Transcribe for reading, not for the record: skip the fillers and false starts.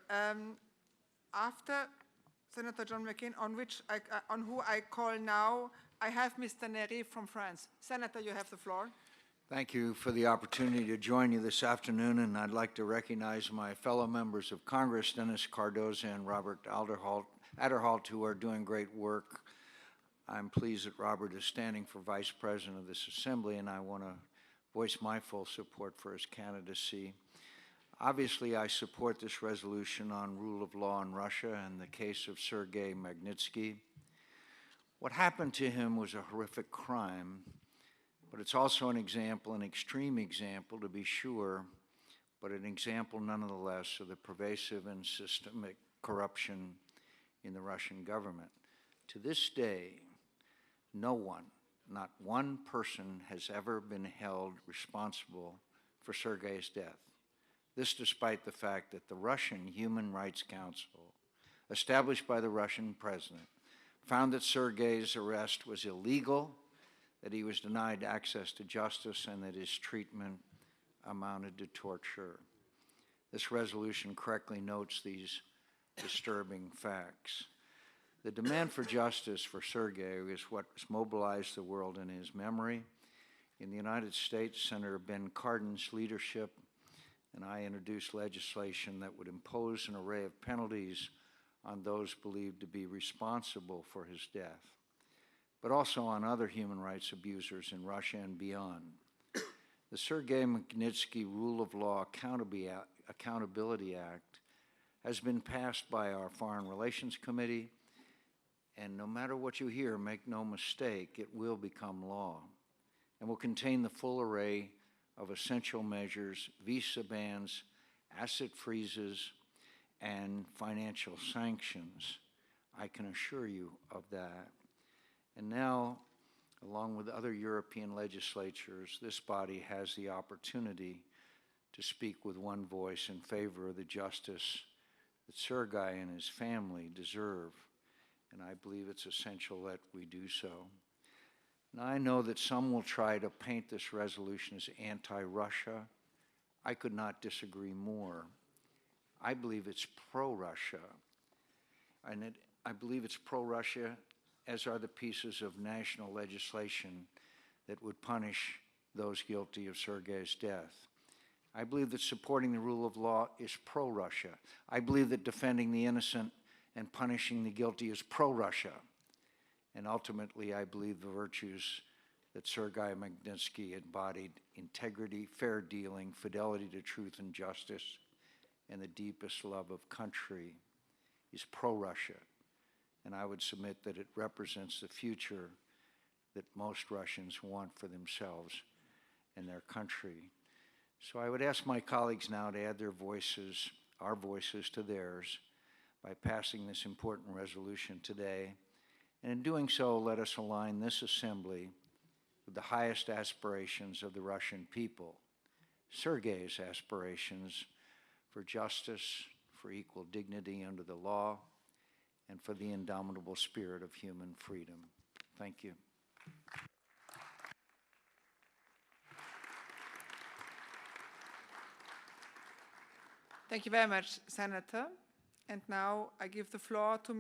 After Senator John McCain, on who I call now, I have Mr. Neri from France. Senator, you have the floor. Thank you for the opportunity to join you this afternoon, and I'd like to recognize my fellow members of Congress, Dennis Cardoza and Robert Aderholt, who are doing great work. I'm pleased that Robert is standing for Vice President of this Assembly, and I want to voice my full support for his candidacy. Obviously, I support this resolution on rule of law in Russia and the case of Sergei Magnitsky. What happened to him was a horrific crime, but it's also an example, an extreme example to be sure, but an example nonetheless of the pervasive and systemic corruption in the Russian government. To this day, no one, not one person, has ever been held responsible for Sergei's death. This despite the fact that the Russian Human Rights Council, established by the Russian president, found that Sergei's arrest was illegal, that he was denied access to justice, and that his treatment amounted to torture. This resolution correctly notes these disturbing facts. The demand for justice for Sergei is what has mobilized the world in his memory. In the United States, Senator Ben Cardin's leadership and I introduced legislation that would impose an array of penalties on those believed to be responsible for his death, but also on other human rights abusers in Russia and beyond. The Sergei Magnitsky Rule of Law Accountability Act has been passed by our Foreign Relations Committee, and no matter what you hear, make no mistake, it will become law and will contain the full array of essential measures, visa bans, asset freezes, and financial sanctions. I can assure you of that. And now, along with other European legislatures, this body has the opportunity to speak with one voice in favor of the justice that Sergei and his family deserve. And I believe it's essential that we do so. Now, I know that some will try to paint this resolution as anti-Russia. I could not disagree more. I believe it's pro-Russia. And I believe it's pro-Russia, as are the pieces of national legislation that would punish those guilty of Sergei's death. I believe that supporting the rule of law is pro-Russia. I believe that defending the innocent and punishing the guilty is pro-Russia. And ultimately, I believe the virtues that Sergei Magnitsky embodied: integrity, fair dealing, fidelity to truth and justice, and the deepest love of country is pro-Russia. And I would submit that it represents the future that most Russians want for themselves and their country. So I would ask my colleagues now to add their voices, our voices, to theirs by passing this important resolution today. And in doing so, let us align this Assembly with the highest aspirations of the Russian people, Sergei's aspirations for justice, for equal dignity under the law, and for the indomitable spirit of human freedom. Thank you. Thank you very much, Senator. And now I give the floor to